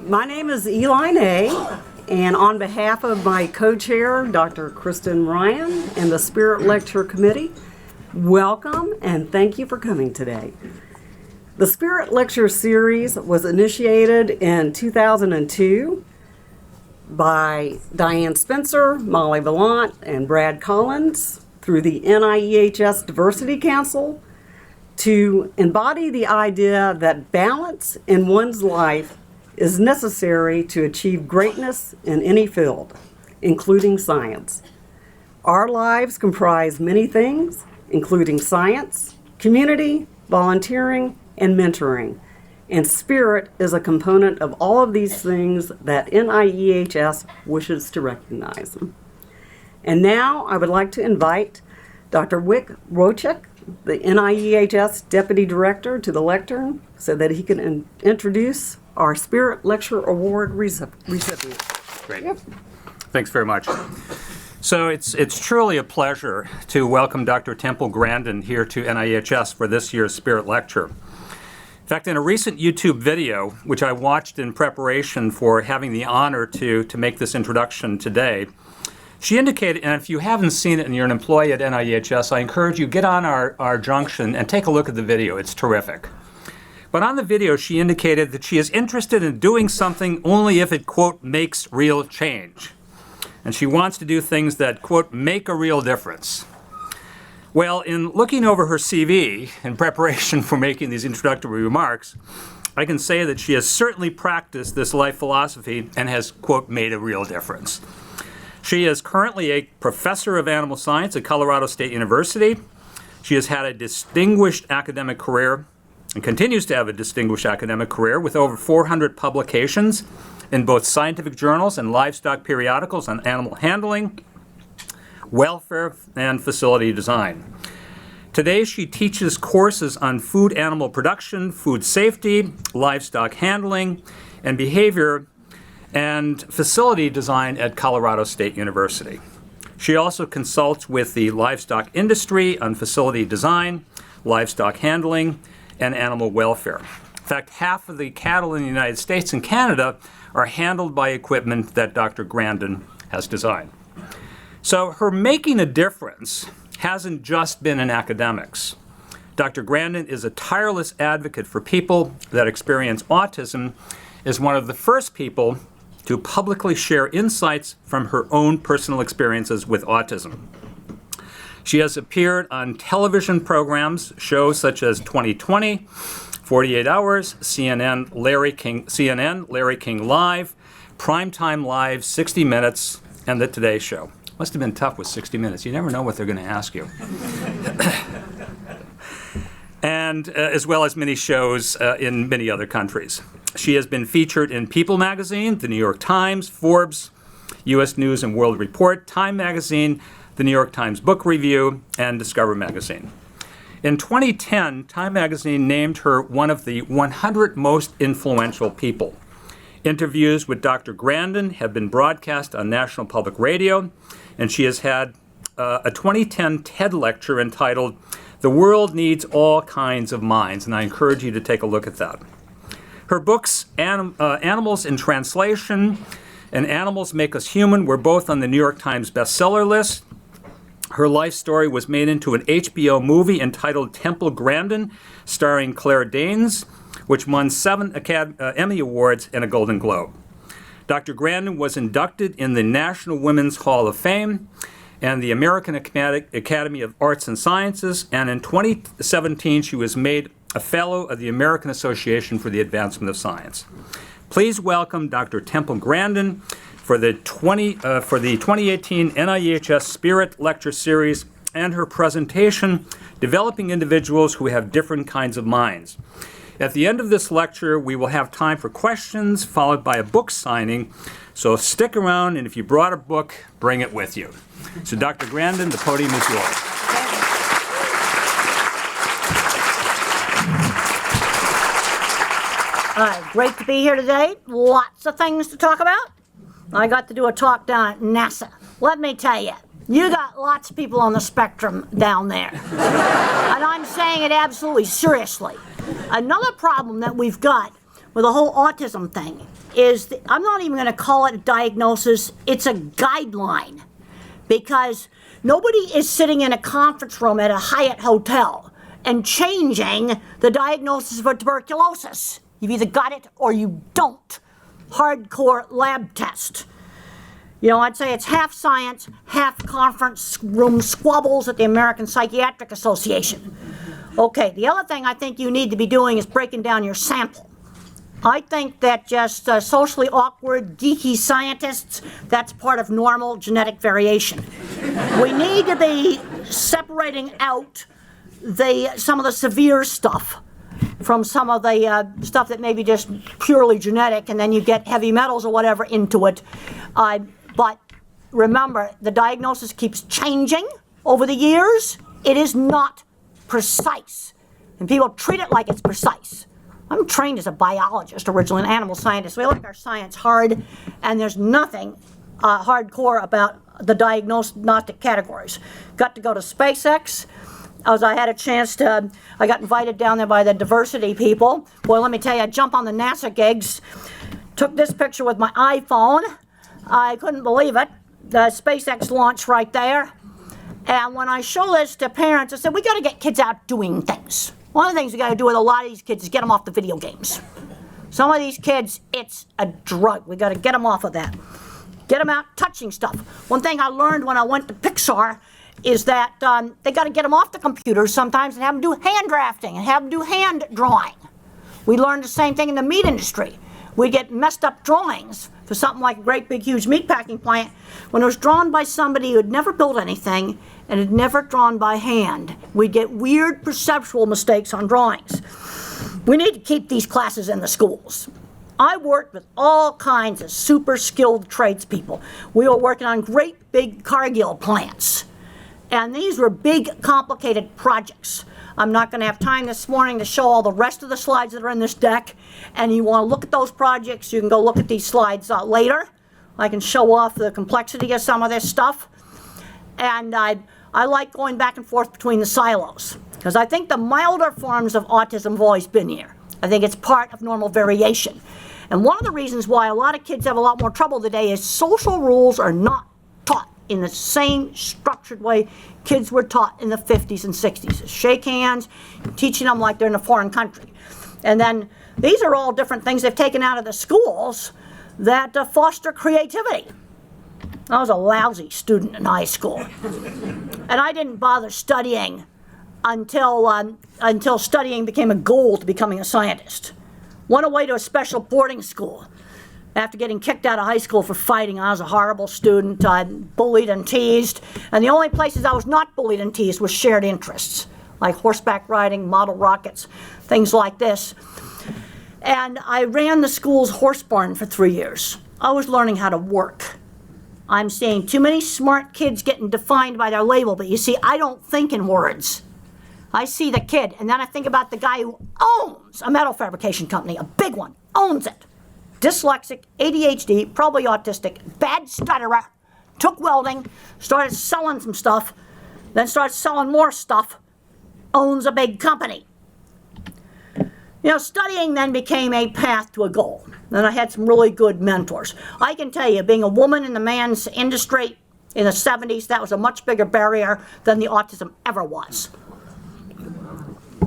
My name is Eli A, and on behalf of my co-chair, Dr. Kristen Ryan, and the Spirit Lecture Committee, welcome and thank you for coming today. The Spirit Lecture Series was initiated in 2002 by Diane Spencer, Molly Vallant, and Brad Collins through the NIEHS Diversity Council to embody the idea that balance in one's life is necessary to achieve greatness in any field, including science. Our lives comprise many things, including science, community, volunteering, and mentoring. And spirit is a component of all of these things that NIEHS wishes to recognize. And now I would like to invite Dr. Wick Rochek, the NIEHS Deputy Director, to the lectern so that he can introduce our Spirit Lecture Award recipient. Great. Yep. Thanks very much. So it's truly a pleasure to welcome Dr. Temple Grandin here to NIEHS for this year's Spirit Lecture. In fact, in a recent YouTube video, which I watched in preparation for having the honor to make this introduction today, she indicated, and if you haven't seen it and you're an employee at NIEHS, I encourage you, get on our junction and take a look at the video. It's terrific. But on the video, she indicated that she is interested in doing something only if it, quote, makes real change. And she wants to do things that, quote, make a real difference. Well, in looking over her CV in preparation for making these introductory remarks, I can say that she has certainly practiced this life philosophy and has, quote, made a real difference. She is currently a professor of animal science at Colorado State University. She has had a distinguished academic career and continues to have a distinguished academic career with over 400 publications in both scientific journals and livestock periodicals on animal handling, welfare, and facility design. Today, she teaches courses on food animal production, food safety, livestock handling, and behavior, and facility design at Colorado State University. She also consults with the livestock industry on facility design, livestock handling, and animal welfare. In fact, half of the cattle in the United States and Canada are handled by equipment that Dr. Grandin has designed. So her making a difference hasn't just been in academics. Dr. Grandin is a tireless advocate for people that experience autism, is one of the first people to publicly share insights from her own personal experiences with autism. She has appeared on television programs, shows such as 2020, 48 Hours, CNN, Larry King Live, Primetime Live, 60 Minutes, and The Today Show. Must have been tough with 60 Minutes. You never know what they're going to ask you. And as well as many shows in many other countries. She has been featured in People magazine, the New York Times, Forbes, U.S. News and World Report, Time magazine, the New York Times Book Review, and Discover magazine. In 2010, Time magazine named her one of the 100 most influential people. Interviews with Dr. Grandin have been broadcast on National Public Radio, and she has had a 2010 TED lecture entitled, "The World Needs All Kinds of Minds," and I encourage you to take a look at that. Her books, Animals in Translation and Animals Make Us Human, were both on the New York Times bestseller list. Her life story was made into an HBO movie entitled Temple Grandin, starring Claire Danes, which won 7 Emmy Awards and a Golden Globe. Dr. Grandin was inducted in the National Women's Hall of Fame and the American Academy of Arts and Sciences, and in 2017 she was made a Fellow of the American Association for the Advancement of Science. Please welcome Dr. Temple Grandin for the 2018 NIEHS Spirit Lecture Series and her presentation, Developing Individuals Who Have Different Kinds of Minds. At the end of this lecture, we will have time for questions, followed by a book signing. So stick around, and if you brought a book, bring it with you. So Dr. Grandin, the podium is yours. Great to be here today. Lots of things to talk about. I got to do a talk down at NASA. Let me tell you, you got lots of people on the spectrum down there. And I'm saying it absolutely seriously. Another problem that we've got with the whole autism thing is, I'm not even going to call it a diagnosis, it's a guideline. Because nobody is sitting in a conference room at a Hyatt hotel and changing the diagnosis for tuberculosis. You've either got it or you don't. Hardcore lab test. You know, I'd say it's half science, half conference room squabbles at the American Psychiatric Association. Okay, the other thing I think you need to be doing is breaking down your sample. I think that just socially awkward, geeky scientists, that's part of normal genetic variation. We need to be separating out some of the severe stuff from some of the stuff that may be just purely genetic, and then you get heavy metals or whatever into it. But remember, the diagnosis keeps changing over the years. It is not precise. And people treat it like it's precise. I'm trained as a biologist, originally an animal scientist. We like our science hard, and there's nothing hardcore about the diagnostic categories. Got to go to SpaceX. I had a chance to, I got invited down there by the diversity people. Boy, let me tell you, I jumped on the NASA gigs, took this picture with my iPhone. I couldn't believe it. The SpaceX launch right there. And when I show this to parents, I said, we got to get kids out doing things. One of the things we got to do with a lot of these kids is get them off the video games. Some of these kids, it's a drug. We got to get them off of that. Get them out touching stuff. One thing I learned when I went to Pixar is that they got to get them off the computers sometimes and have them do hand drafting and have them do hand drawing. We learned the same thing in the meat industry. We get messed up drawings for something like a great big huge meat packing plant when it was drawn by somebody who had never built anything and had never drawn by hand. We'd get weird perceptual mistakes on drawings. We need to keep these classes in the schools. I worked with all kinds of super skilled tradespeople. We were working on great big Cargill plants. And these were big, complicated projects. I'm not going to have time this morning to show all the rest of the slides that are in this deck. And you want to look at those projects, you can go look at these slides later. I can show off the complexity of some of this stuff. And I like going back and forth between the silos, because I think the milder forms of autism have always been here. I think it's part of normal variation. And one of the reasons why a lot of kids have a lot more trouble today is social rules are not taught in the same structured way kids were taught in the 50s and 60s. Shake hands, teaching them like they're in a foreign country. And then these are all different things they've taken out of the schools that foster creativity. I was a lousy student in high school. And I didn't bother studying until studying became a goal to becoming a scientist. Went away to a special boarding school. After getting kicked out of high school for fighting, I was a horrible student. I bullied and teased. And the only places I was not bullied and teased were shared interests, like horseback riding, model rockets, things like this. And I ran the school's horse barn for 3 years. I was learning how to work. I'm seeing too many smart kids getting defined by their label, but you see, I don't think in words. I see the kid, and then I think about the guy who owns a metal fabrication company, a big one, owns it. Dyslexic, ADHD, probably autistic, bad stutterer, took welding, started selling some stuff, then started selling more stuff, owns a big company. You know, studying then became a path to a goal. And I had some really good mentors. I can tell you, being a woman in the man's industry in the 70s, that was a much bigger barrier than the autism ever was.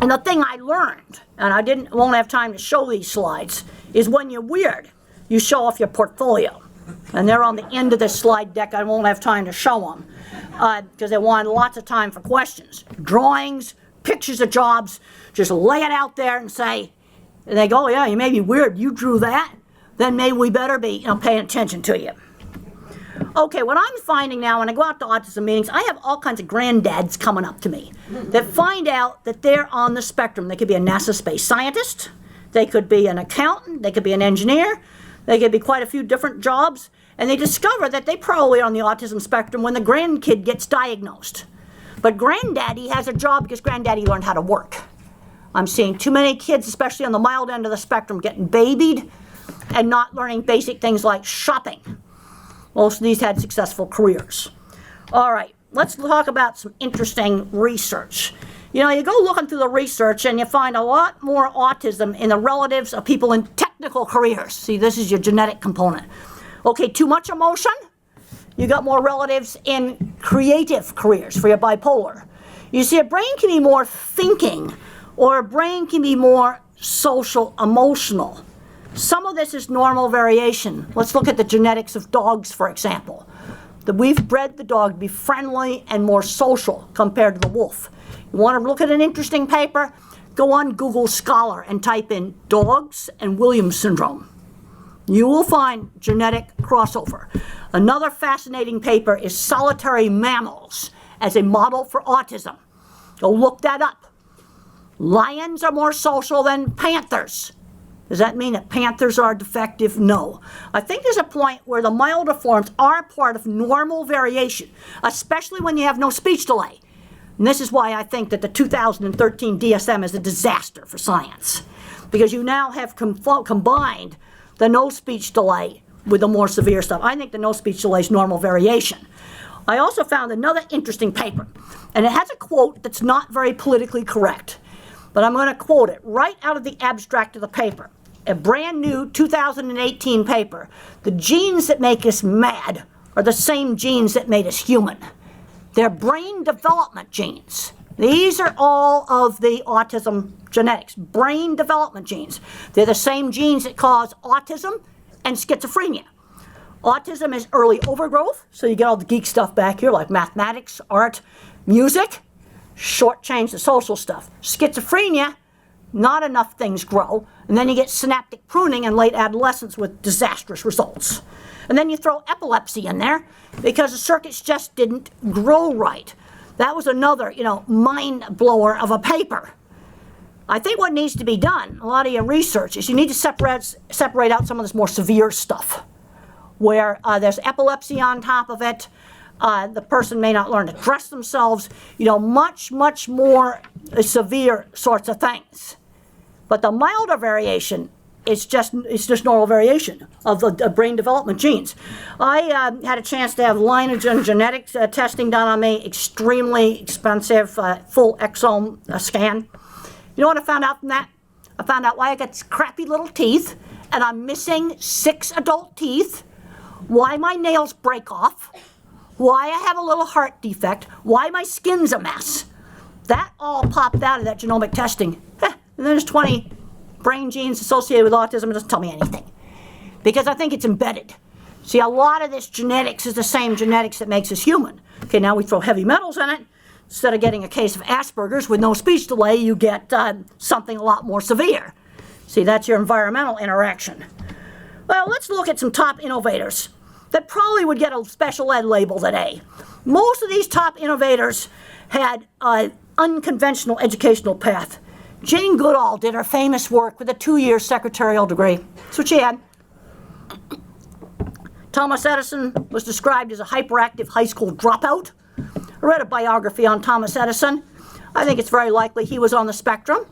And the thing I learned, and I won't have time to show these slides, is when you're weird, you show off your portfolio. And they're on the end of this slide deck. I won't have time to show them because they wanted lots of time for questions. Drawings, pictures of jobs, just lay it out there and say, and they go, oh yeah, you may be weird, you drew that, then maybe we better be paying attention to you. Okay, what I'm finding now when I go out to autism meetings, I have all kinds of granddads coming up to me that find out that they're on the spectrum. They could be a NASA space scientist, they could be an accountant, they could be an engineer, they could be quite a few different jobs, and they discover that they probably are on the autism spectrum when the grandkid gets diagnosed. But granddaddy has a job because granddaddy learned how to work. I'm seeing too many kids, especially on the mild end of the spectrum, getting babied and not learning basic things like shopping. Most of these had successful careers. All right, let's talk about some interesting research. You know, you go looking through the research and you find a lot more autism in the relatives of people in technical careers. See, this is your genetic component. Okay, too much emotion, you got more relatives in creative careers for your bipolar. You see, a brain can be more thinking, or a brain can be more social, emotional. Some of this is normal variation. Let's look at the genetics of dogs, for example. We've bred the dog to be friendly and more social compared to the wolf. You want to look at an interesting paper? Go on Google Scholar and type in dogs and Williams syndrome. You will find genetic crossover. Another fascinating paper is solitary mammals as a model for autism. Go look that up. Lions are more social than panthers. Does that mean that panthers are defective? No. I think there's a point where the milder forms are part of normal variation, especially when you have no speech delay. And this is why I think that the 2013 DSM is a disaster for science, because you now have combined the no speech delay with the more severe stuff. I think the no speech delay is normal variation. I also found another interesting paper, and it has a quote that's not very politically correct, but I'm going to quote it right out of the abstract of the paper. A brand new 2018 paper. The genes that make us mad are the same genes that made us human. They're brain development genes. These are all of the autism genetics, brain development genes. They're the same genes that cause autism and schizophrenia. Autism is early overgrowth, so you get all the geek stuff back here like mathematics, art, music, shortchange the social stuff. Schizophrenia, not enough things grow, and then you get synaptic pruning in late adolescence with disastrous results. And then you throw epilepsy in there because the circuits just didn't grow right. That was another, mind blower of a paper. I think what needs to be done, a lot of your research, is you need to separate out some of this more severe stuff, where there's epilepsy on top of it. The person may not learn to dress themselves, much, much more severe sorts of things. But the milder variation is just normal variation of the brain development genes. I had a chance to have lineage and genetics testing done on me, extremely expensive, full exome scan. You know what I found out from that? I found out why I got crappy little teeth, and I'm missing 6 adult teeth, why my nails break off, why I have a little heart defect, why my skin's a mess. That all popped out of that genomic testing. And then there's 20 brain genes associated with autism. It doesn't tell me anything, because I think it's embedded. See, a lot of this genetics is the same genetics that makes us human. Okay, now we throw heavy metals in it. Instead of getting a case of Asperger's with no speech delay, you get something a lot more severe. See, that's your environmental interaction. Well, let's look at some top innovators that probably would get a special ed label today. Most of these top innovators had an unconventional educational path. Jane Goodall did her famous work with a 2-year secretarial degree. That's what she had. Thomas Edison was described as a hyperactive high school dropout. I read a biography on Thomas Edison. I think it's very likely he was on the spectrum.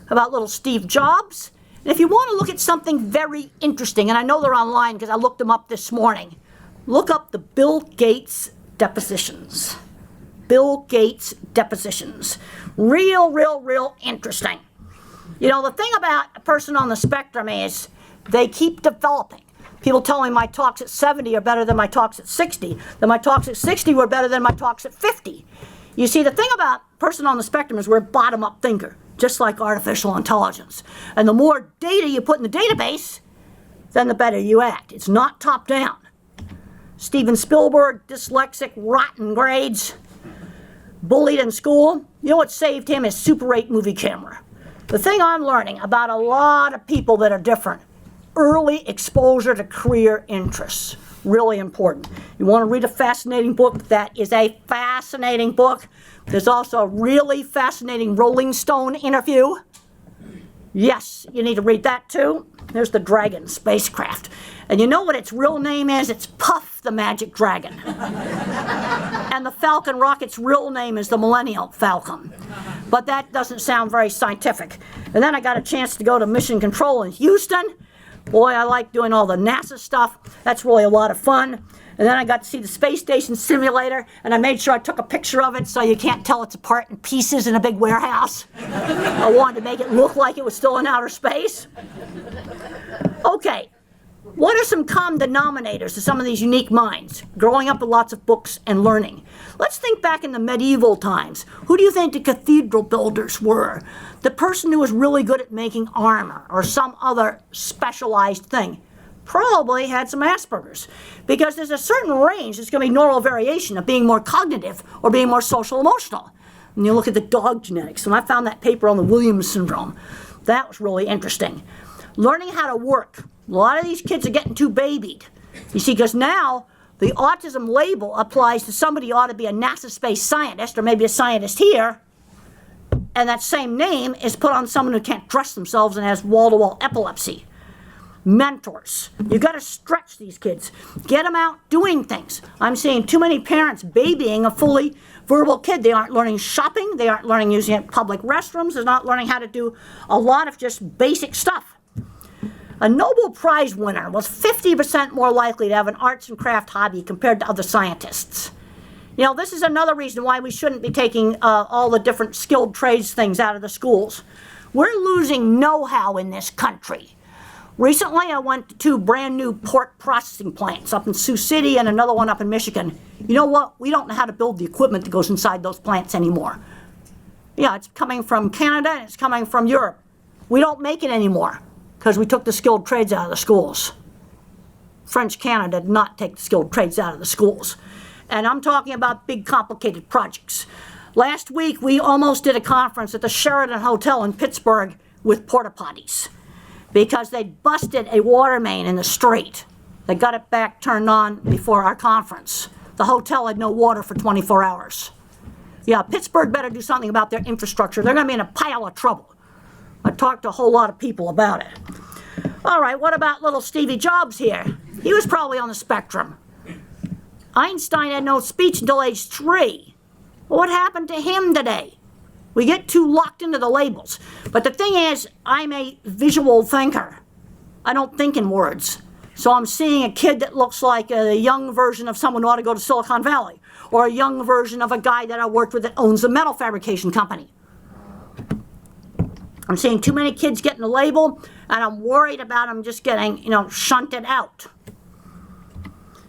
About little Steve Jobs. And if you want to look at something very interesting, and I know they're online because I looked them up this morning, look up the Bill Gates depositions. Bill Gates depositions. Real interesting. The thing about a person on the spectrum is they keep developing. People tell me my talks at 70 are better than my talks at 60. That my talks at 60 were better than my talks at 50. You see, the thing about a person on the spectrum is we're a bottom-up thinker, just like artificial intelligence. And the more data you put in the database, then the better you act. It's not top-down. Steven Spielberg, dyslexic, rotten grades, bullied in school. You know what saved him? His Super 8 movie camera. The thing I'm learning about a lot of people that are different, early exposure to career interests, really important. You want to read a fascinating book? That is a fascinating book. There's also a really fascinating Rolling Stone interview. Yes, you need to read that too. There's the Dragon spacecraft. And you know what its real name is? It's Puff the Magic Dragon. And the Falcon rocket's real name is the Millennium Falcon. But that doesn't sound very scientific. And then I got a chance to go to Mission Control in Houston. Boy, I like doing all the NASA stuff. That's really a lot of fun. And then I got to see the space station simulator, and I made sure I took a picture of it so you can't tell it's apart in pieces in a big warehouse. I wanted to make it look like it was still in outer space. Okay, what are some common denominators to some of these unique minds, growing up with lots of books and learning? Let's think back in the medieval times. Who do you think the cathedral builders were? The person who was really good at making armor or some other specialized thing probably had some Asperger's, because there's a certain range that's going to be normal variation of being more cognitive or being more social emotional. And you look at the dog genetics, and I found that paper on the Williams syndrome. That was really interesting. Learning how to work. A lot of these kids are getting too babied. You see, because now the autism label applies to somebody who ought to be a NASA space scientist or maybe a scientist here, and that same name is put on someone who can't dress themselves and has wall-to-wall epilepsy. Mentors. You've got to stretch these kids. Get them out doing things. I'm seeing too many parents babying a fully verbal kid. They aren't learning shopping. They aren't learning using public restrooms. They're not learning how to do a lot of just basic stuff. A Nobel Prize winner was 50% more likely to have an arts and craft hobby compared to other scientists. You know, this is another reason why we shouldn't be taking all the different skilled trades things out of the schools. We're losing know-how in this country. Recently, I went to 2 brand new pork processing plants up in Sioux City and another one up in Michigan. You know what? We don't know how to build the equipment that goes inside those plants anymore. Yeah, it's coming from Canada and it's coming from Europe. We don't make it anymore because we took the skilled trades out of the schools. French Canada did not take the skilled trades out of the schools. And I'm talking about big, complicated projects. Last week, we almost did a conference at the Sheraton Hotel in Pittsburgh with porta potties, because they busted a water main in the street. They got it back turned on before our conference. The hotel had no water for 24 hours. Yeah, Pittsburgh better do something about their infrastructure. They're going to be in a pile of trouble. I talked to a whole lot of people about it. All right, what about little Stevie Jobs here? He was probably on the spectrum. Einstein had no speech until age 3. What happened to him today? We get too locked into the labels. But the thing is, I'm a visual thinker. I don't think in words. So I'm seeing a kid that looks like a young version of someone who ought to go to Silicon Valley, or a young version of a guy that I worked with that owns a metal fabrication company. I'm seeing too many kids getting a label, and I'm worried about them just getting, shunted out.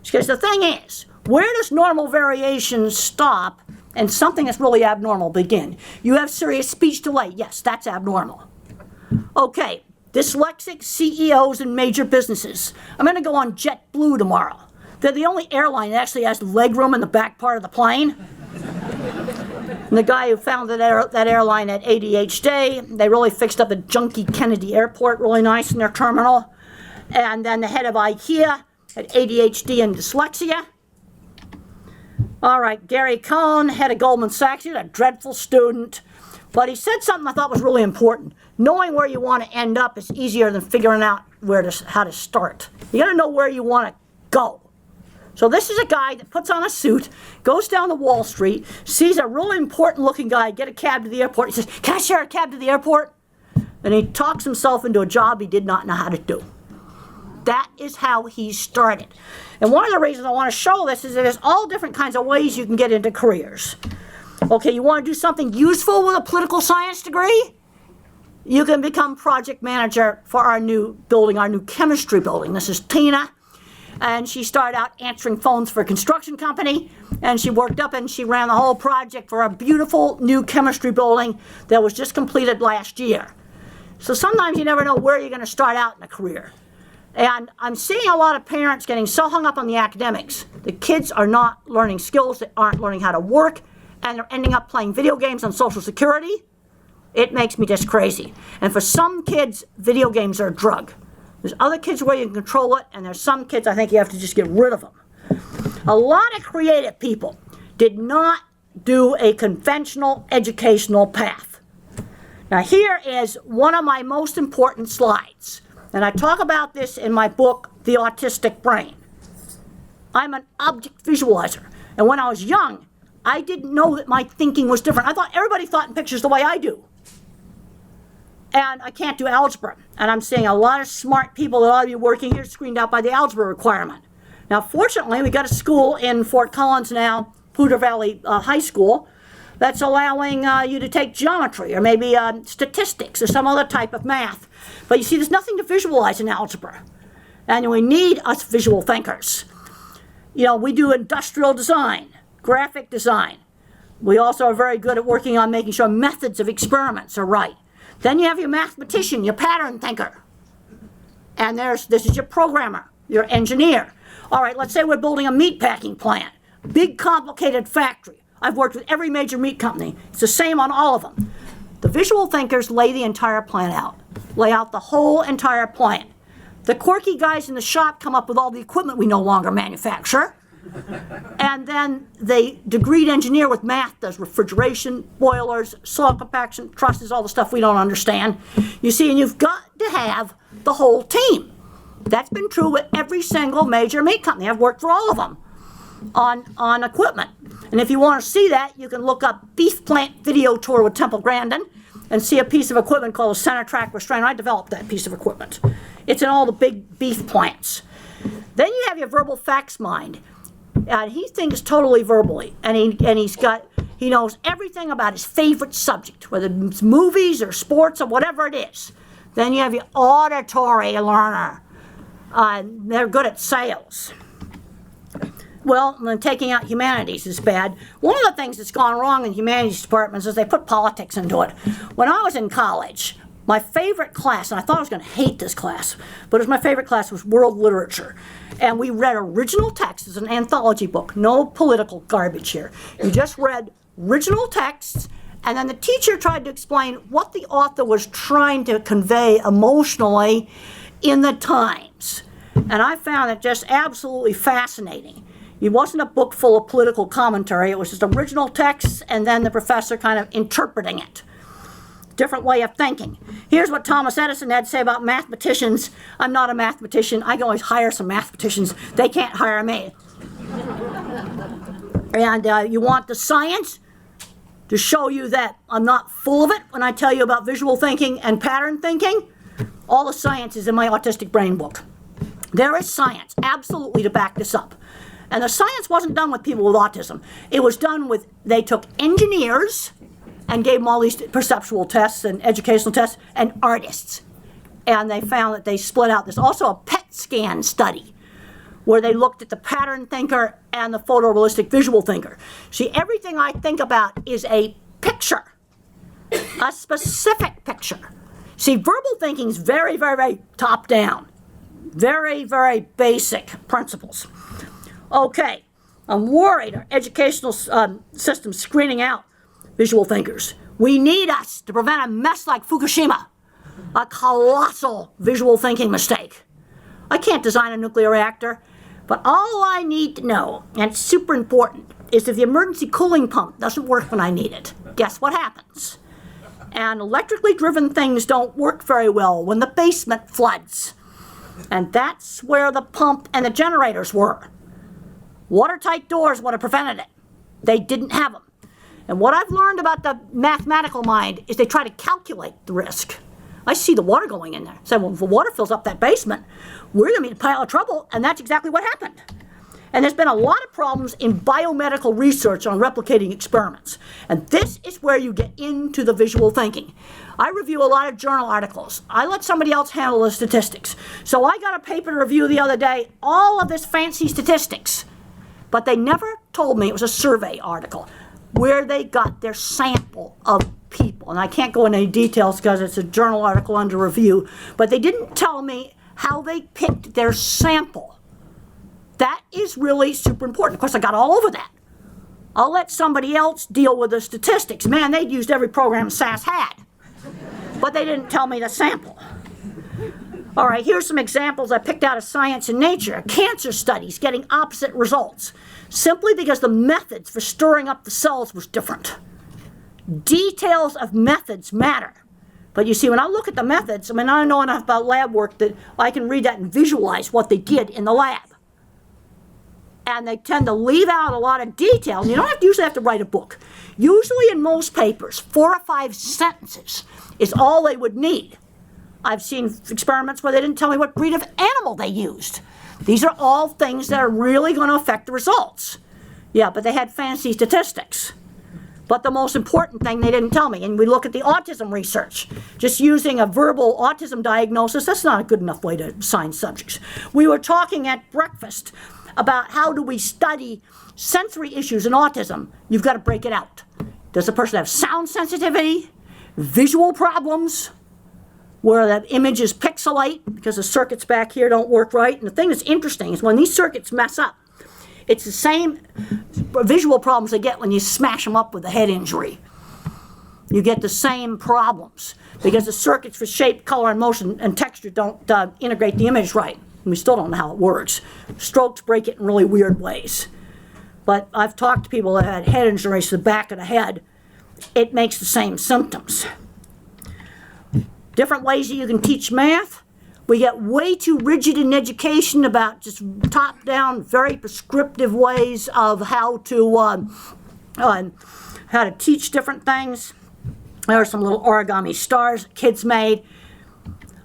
Because the thing is, where does normal variation stop and something that's really abnormal begin? You have serious speech delay. Yes, that's abnormal. Okay, dyslexic CEOs in major businesses. I'm going to go on JetBlue tomorrow. They're the only airline that actually has legroom in the back part of the plane. And the guy who founded that airline had ADHD. They really fixed up the junky Kennedy Airport really nice in their terminal. And then the head of IKEA had ADHD and dyslexia. All right, Gary Cohn, head of Goldman Sachs, he was a dreadful student, but he said something I thought was really important. Knowing where you want to end up is easier than figuring out how to start. You got to know where you want to go. So this is a guy that puts on a suit, goes down to Wall Street, sees a really important looking guy get a cab to the airport. He says, "Can I share a cab to the airport?" And he talks himself into a job he did not know how to do. That is how he started. And one of the reasons I want to show this is that there's all different kinds of ways you can get into careers. Okay, you want to do something useful with a political science degree? You can become project manager for our new building, our new chemistry building. This is Tina, and she started out answering phones for a construction company, and she worked up and she ran the whole project for a beautiful new chemistry building that was just completed last year. So sometimes you never know where you're going to start out in a career. And I'm seeing a lot of parents getting so hung up on the academics. The kids are not learning skills, they aren't learning how to work, and they're ending up playing video games on Social Security. It makes me just crazy. And for some kids, video games are a drug. There's other kids where you can control it, and there's some kids I think you have to just get rid of them. A lot of creative people did not do a conventional educational path. Now here is one of my most important slides. And I talk about this in my book, The Autistic Brain. I'm an object visualizer. And when I was young, I didn't know that my thinking was different. I thought everybody thought in pictures the way I do. And I can't do algebra. And I'm seeing a lot of smart people that ought to be working here screened out by the algebra requirement. Now, fortunately, we got a school in Fort Collins now, Poudre Valley High School, that's allowing you to take geometry or maybe statistics or some other type of math. But you see, there's nothing to visualize in algebra. And we need us visual thinkers. You know, we do industrial design, graphic design. We also are very good at working on making sure methods of experiments are right. Then you have your mathematician, your pattern thinker. And this is your programmer, your engineer. All right, let's say we're building a meat packing plant. Big, complicated factory. I've worked with every major meat company. It's the same on all of them. The visual thinkers lay the entire plant out, lay out the whole entire plant. The quirky guys in the shop come up with all the equipment we no longer manufacture. And then the degreed engineer with math does refrigeration, boilers, soil compaction, trusses, all the stuff we don't understand. You see, and you've got to have the whole team. That's been true with every single major meat company. I've worked for all of them on equipment. And if you want to see that, you can look up Beef Plant Video Tour with Temple Grandin and see a piece of equipment called a center track restrainer. I developed that piece of equipment. It's in all the big beef plants. Then you have your verbal facts mind. He thinks totally verbally, and he knows everything about his favorite subject, whether it's movies or sports or whatever it is. Then you have your auditory learner. They're good at sales. Well, taking out humanities is bad. One of the things that's gone wrong in humanities departments is they put politics into it. When I was in college, my favorite class, and I thought I was going to hate this class, but it was my favorite class, was world literature. And we read original texts. It's an anthology book, no political garbage here. You just read original texts, and then the teacher tried to explain what the author was trying to convey emotionally in the times. And I found it just absolutely fascinating. It wasn't a book full of political commentary. It was just original texts and then the professor kind of interpreting it. Different way of thinking. Here's what Thomas Edison had to say about mathematicians. I'm not a mathematician. I can always hire some mathematicians. They can't hire me. And you want the science to show you that I'm not full of it when I tell you about visual thinking and pattern thinking? All the science is in my Autistic Brain book. There is science, absolutely, to back this up. And the science wasn't done with people with autism. It was done with, they took engineers and gave them all these perceptual tests and educational tests, and artists. And they found that they split out. There's also a PET scan study where they looked at the pattern thinker and the photorealistic visual thinker. See, everything I think about is a picture, a specific picture. See, verbal thinking is very, very, very top down. Very, very basic principles. Okay, I'm worried our educational system's screening out visual thinkers. We need us to prevent a mess like Fukushima, a colossal visual thinking mistake. I can't design a nuclear reactor, but all I need to know, and it's super important, is if the emergency cooling pump doesn't work when I need it, guess what happens? And electrically driven things don't work very well when the basement floods. And that's where the pump and the generators were. Watertight doors would have prevented it. They didn't have them. And what I've learned about the mathematical mind is they try to calculate the risk. I see the water going in there. Say, well, if the water fills up that basement, we're going to be in a pile of trouble, and that's exactly what happened. And there's been a lot of problems in biomedical research on replicating experiments. And this is where you get into the visual thinking. I review a lot of journal articles. I let somebody else handle the statistics. So I got a paper to review the other day, all of this fancy statistics. But they never told me it was a survey article, where they got their sample of people. And I can't go into any details because it's a journal article under review. But they didn't tell me how they picked their sample. That is really super important. Of course, I got all over that. I'll let somebody else deal with the statistics. Man, they'd used every program SAS had. But they didn't tell me the sample. All right, here's some examples I picked out of Science and Nature. Cancer studies getting opposite results, simply because the methods for stirring up the cells was different. Details of methods matter. But you see, when I look at the methods, I mean, I know enough about lab work that I can read that and visualize what they did in the lab. And they tend to leave out a lot of detail. And you don't usually have to write a book. Usually in most papers, 4 or 5 sentences is all they would need. I've seen experiments where they didn't tell me what breed of animal they used. These are all things that are really going to affect the results. Yeah, but they had fancy statistics. But the most important thing they didn't tell me, and we look at the autism research, just using a verbal autism diagnosis, that's not a good enough way to assign subjects. We were talking at breakfast about how do we study sensory issues in autism. You've got to break it out. Does the person have sound sensitivity, visual problems, where the image is pixelate because the circuits back here don't work right? And the thing that's interesting is when these circuits mess up, it's the same visual problems they get when you smash them up with a head injury. You get the same problems because the circuits for shape, color, and motion and texture don't integrate the image right. And we still don't know how it works. Strokes break it in really weird ways. But I've talked to people that had head injuries to the back of the head. It makes the same symptoms. Different ways that you can teach math. We get way too rigid in education about just top-down, very prescriptive ways of how to teach different things. There are some little origami stars kids made.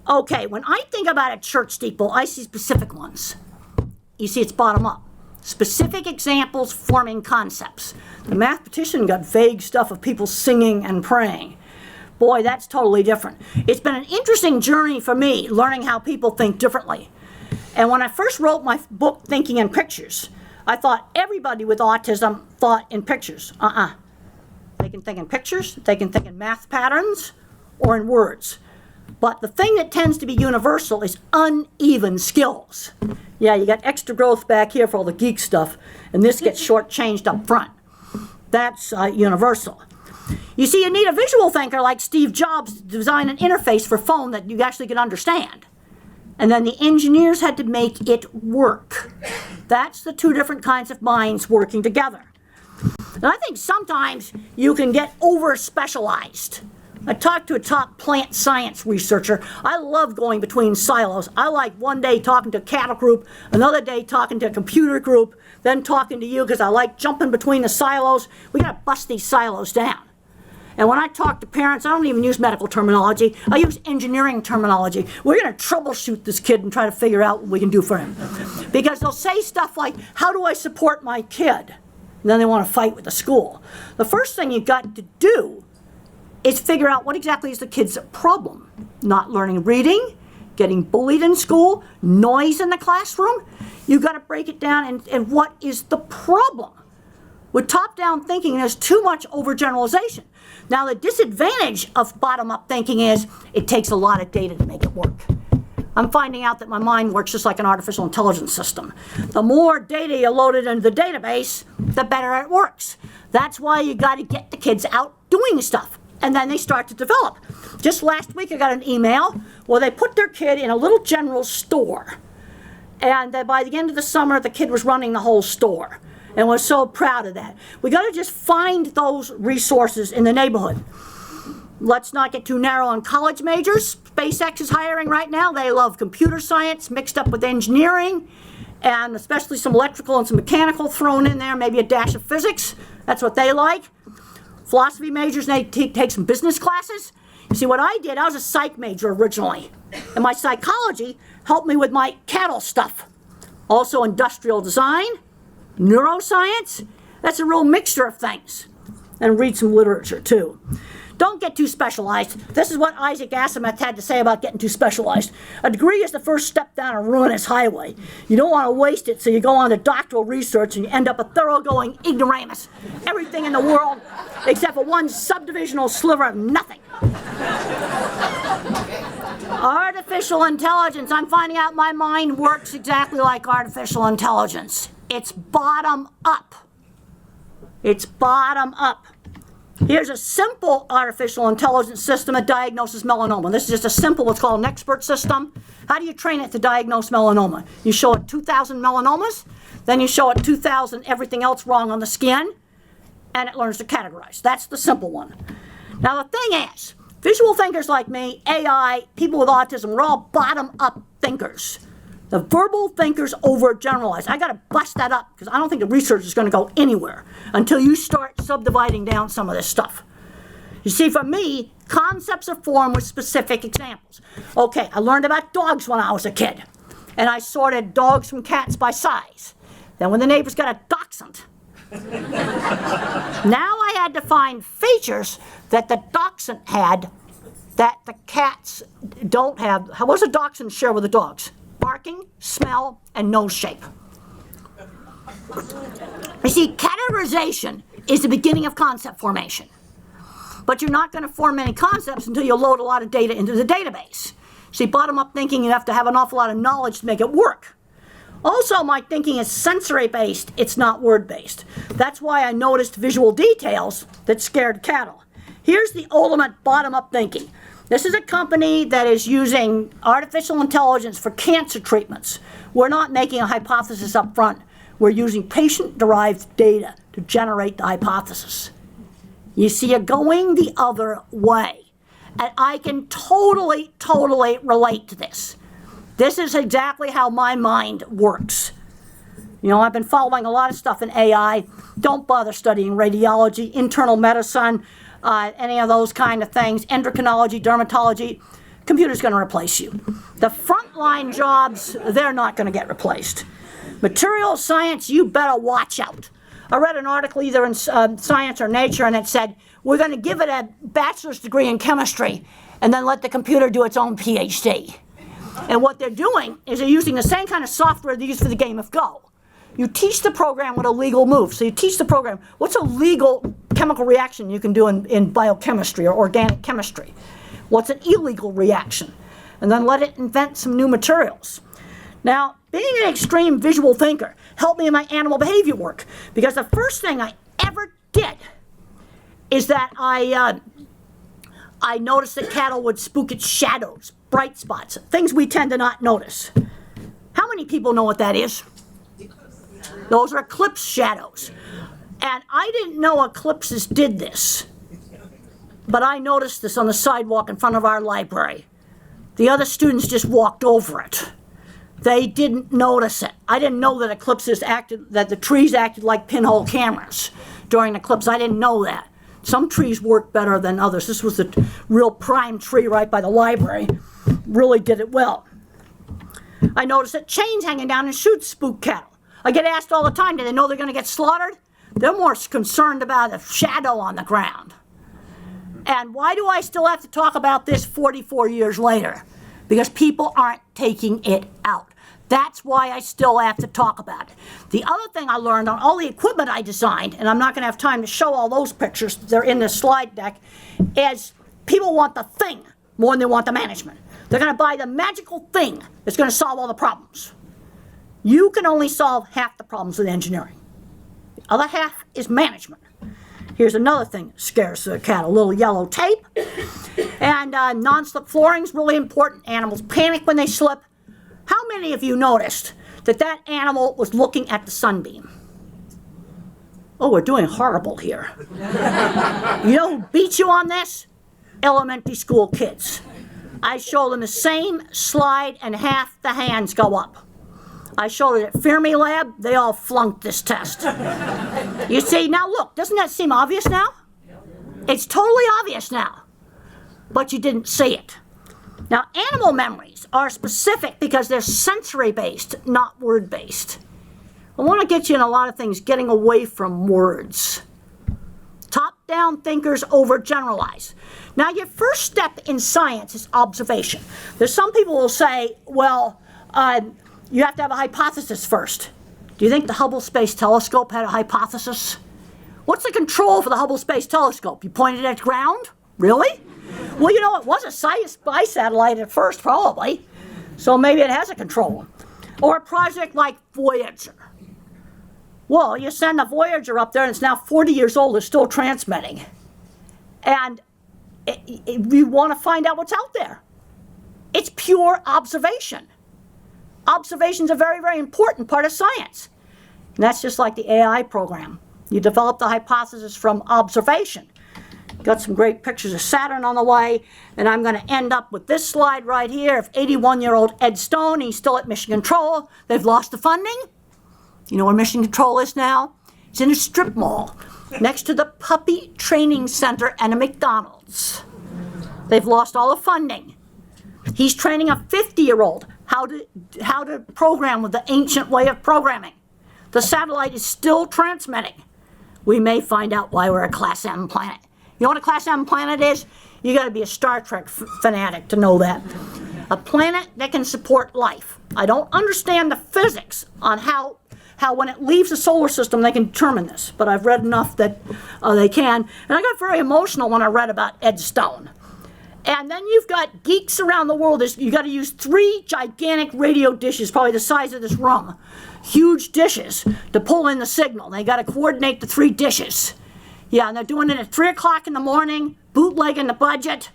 Okay, when I think about a church steeple, I see specific ones. You see, it's bottom up. Specific examples forming concepts. The mathematician got vague stuff of people singing and praying. Boy, that's totally different. It's been an interesting journey for me, learning how people think differently. And when I first wrote my book, Thinking in Pictures, I thought everybody with autism thought in pictures. They can think in pictures, they can think in math patterns, or in words. But the thing that tends to be universal is uneven skills. Yeah, you got extra growth back here for all the geek stuff, and this gets shortchanged up front. That's universal. You see, you need a visual thinker like Steve Jobs to design an interface for phone that you actually can understand. And then the engineers had to make it work. That's the two different kinds of minds working together. And I think sometimes you can get over-specialized. I talked to a top plant science researcher. I love going between silos. I like one day talking to a cattle group, another day talking to a computer group, then talking to you because I like jumping between the silos. We got to bust these silos down. And when I talk to parents, I don't even use medical terminology. I use engineering terminology. We're going to troubleshoot this kid and try to figure out what we can do for him. Because they'll say stuff like, how do I support my kid? And then they want to fight with the school. The first thing you've got to do is figure out what exactly is the kid's problem. Not learning reading, getting bullied in school, noise in the classroom. You've got to break it down and what is the problem. With top-down thinking, there's too much overgeneralization. Now, the disadvantage of bottom-up thinking is it takes a lot of data to make it work. I'm finding out that my mind works just like an artificial intelligence system. The more data you load it into the database, the better it works. That's why you got to get the kids out doing stuff. And then they start to develop. Just last week I got an email where they put their kid in a little general store. And by the end of the summer, the kid was running the whole store. And we're so proud of that. We got to just find those resources in the neighborhood. Let's not get too narrow on college majors. SpaceX is hiring right now. They love computer science mixed up with engineering, and especially some electrical and some mechanical thrown in there, maybe a dash of physics. That's what they like. Philosophy majors, they take some business classes. You see, what I did, I was a psych major originally. And my psychology helped me with my cattle stuff. Also industrial design, neuroscience. That's a real mixture of things. And read some literature, too. Don't get too specialized. This is what Isaac Asimov had to say about getting too specialized. A degree is the first step down a ruinous highway. You don't want to waste it, so you go on to doctoral research and you end up a thoroughgoing ignoramus. Everything in the world except for one subdivisional sliver of nothing. Artificial intelligence. I'm finding out my mind works exactly like artificial intelligence. It's bottom up. It's bottom up. Here's a simple artificial intelligence system that diagnoses melanoma. This is just a simple, what's called an expert system. How do you train it to diagnose melanoma? You show it 2,000 melanomas, then you show it 2,000 everything else wrong on the skin, and it learns to categorize. That's the simple one. Now the thing is, visual thinkers like me, AI, people with autism, we're all bottom-up thinkers. The verbal thinkers overgeneralize. I got to bust that up because I don't think the research is going to go anywhere until you start subdividing down some of this stuff. You see, for me, concepts are formed with specific examples. Okay, I learned about dogs when I was a kid. and I sorted dogs from cats by size. Then when the neighbors got a dachshund, now I had to find features that the dachshund had that the cats don't have. What does a dachshund share with the dogs? Barking, smell, and nose shape. You see, categorization is the beginning of concept formation. But you're not going to form any concepts until you load a lot of data into the database. See, bottom-up thinking, you have to have an awful lot of knowledge to make it work. Also, my thinking is sensory-based, it's not word-based. That's why I noticed visual details that scared cattle. Here's the ultimate bottom-up thinking. This is a company that is using artificial intelligence for cancer treatments. We're not making a hypothesis up front. We're using patient-derived data to generate the hypothesis. You see, you're going the other way. And I can totally relate to this. This is exactly how my mind works. You know, I've been following a lot of stuff in AI. Don't bother studying radiology, internal medicine, any of those kind of things, endocrinology, dermatology. Computer's going to replace you. The frontline jobs, they're not going to get replaced. Material science, you better watch out. I read an article either in Science or Nature, and it said, we're going to give it a bachelor's degree in chemistry and then let the computer do its own PhD. And what they're doing is they're using the same kind of software they use for the game of Go. You teach the program what a legal move. So you teach the program, what's a legal chemical reaction you can do in biochemistry or organic chemistry? What's an illegal reaction? And then let it invent some new materials. Now, being an extreme visual thinker helped me in my animal behavior work, because the first thing I ever did is that I noticed that cattle would spook its shadows, bright spots, things we tend to not notice. How many people know what that is? Those are eclipse shadows. And I didn't know eclipses did this, but I noticed this on the sidewalk in front of our library. The other students just walked over it. They didn't notice it. I didn't know that eclipses acted, that the trees acted like pinhole cameras during an eclipse. I didn't know that. Some trees work better than others. This was a real prime tree right by the library. Really did it well. I noticed that chains hanging down in chutes spook cattle. I get asked all the time, do they know they're going to get slaughtered? They're more concerned about a shadow on the ground. And why do I still have to talk about this 44 years later? Because people aren't taking it out. That's why I still have to talk about it. The other thing I learned on all the equipment I designed, and I'm not going to have time to show all those pictures, they're in this slide deck, is people want the thing more than they want the management. They're going to buy the magical thing that's going to solve all the problems. You can only solve half the problems with engineering. The other half is management. Here's another thing that scares the cat, a little yellow tape. And non-slip flooring is really important. Animals panic when they slip. How many of you noticed that that animal was looking at the sunbeam? Oh, we're doing horrible here. You know who beat you on this? Elementary school kids. I show them the same slide and half the hands go up. I showed it at Fermi Lab, they all flunked this test. You see, now look, doesn't that seem obvious now? It's totally obvious now, but you didn't see it. Now, animal memories are specific because they're sensory-based, not word-based. I want to get you in a lot of things getting away from words. Top-down thinkers overgeneralize. Now, your first step in science is observation. There's some people who will say, well, you have to have a hypothesis first. Do you think the Hubble Space Telescope had a hypothesis? What's the control for the Hubble Space Telescope? You point it at the ground? Really? Well, you know, it was a spy satellite at first, probably. So maybe it has a control. Or a project like Voyager. Well, you send the Voyager up there and it's now 40 years old, it's still transmitting. And you want to find out what's out there. It's pure observation. Observation's a very, very important part of science. And that's just like the AI program. You develop the hypothesis from observation. Got some great pictures of Saturn on the way, and I'm going to end up with this slide right here of 81-year-old Ed Stone. He's still at Mission Control. They've lost the funding. You know where Mission Control is now? It's in a strip mall next to the Puppy Training Center and a McDonald's. They've lost all the funding. He's training a 50-year-old how how to program with the ancient way of programming. The satellite is still transmitting. We may find out why we're a Class M planet. You know what a Class M planet is? You got to be a Star Trek fanatic to know that. A planet that can support life. I don't understand the physics on how when it leaves the solar system they can determine this, but I've read enough that they can. And I got very emotional when I read about Ed Stone. And then you've got geeks around the world. You got to use 3 gigantic radio dishes, probably the size of this room, huge dishes to pull in the signal. They got to coordinate the 3 dishes. Yeah, and they're doing it at 3 o'clock in the morning, bootlegging the budget,